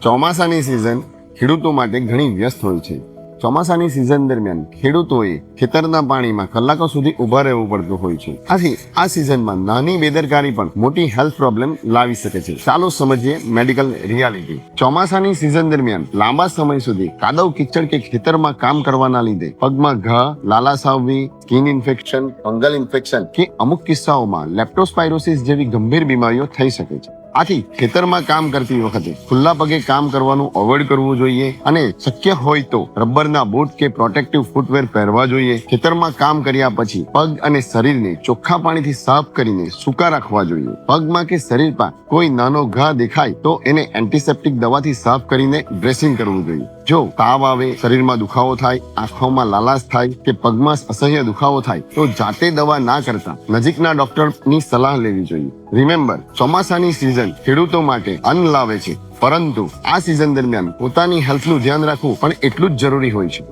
ચોમાસાની સિઝન ખેડૂતો માટે ઘણી વ્યસ્ત હોય છે. ચોમાસાની સિઝન દરમિયાન ખેડૂતોએ ખેતરના પાણીમાં કલાકો સુધી ઊભા રહેવું પડતું હોય છે. આથી આ સિઝનમાં નાની બેદરકારી પણ મોટી હેલ્થ પ્રોબ્લેમ લાવી શકે છે. ચાલો સમજીએ મેડિકલ રિયાલિટી. ચોમાસાની સિઝન દરમિયાન લાંબા સમય સુધી કાદવ કિચડ કે ખેતરમાં કામ કરવાના લીધે પગમાં ઘા, લાલાશ આવવી, સ્કિન ઇન્ફેક્શન, ફંગલ ઇન્ફેક્શન કે અમુક કિસ્સાઓમાં લેપ્ટોસ્પાઇરોસિસ જેવી ગંભીર બીમારીઓ થઈ શકે છે. આથી ખેતરમાં કામ કરતી વખતે ખુલ્લા પગે કામ કરવાનું અવોઇડ કરવું જોઈએ અને શક્ય હોય તો રબરના બૂટ કે પ્રોટેક્ટિવ ફૂટવેર પહેરવા જોઈએ. ખેતરમાં કામ કર્યા પછી પગ અને શરીરને ચોખ્ખા પાણીથી સાફ કરીને સૂકા રાખવા જોઈએ. પગમાં કે શરીર પર કોઈ નાનો ઘા દેખાય તો એને એન્ટિસેપ્ટિક દવાથી સાફ કરીને ડ્રેસિંગ કરવું જોઈએ. જો તાવ આવે, શરીરમાં દુખાવો થાય, આંખોમાં લાલાશ થાય કે પગમાં અસહ્ય દુખાવો થાય તો જાતે દવા ના કરતા નજીકના ડોક્ટરની સલાહ લેવી જોઈએ. રિમેમ્બર, ચોમાસાની સિઝન ખેડૂતો માટે અન્ન લાવે છે, પરંતુ આ સિઝન દરમિયાન પોતાની હેલ્થનું ધ્યાન રાખવું પણ એટલું જ જરૂરી હોય છે.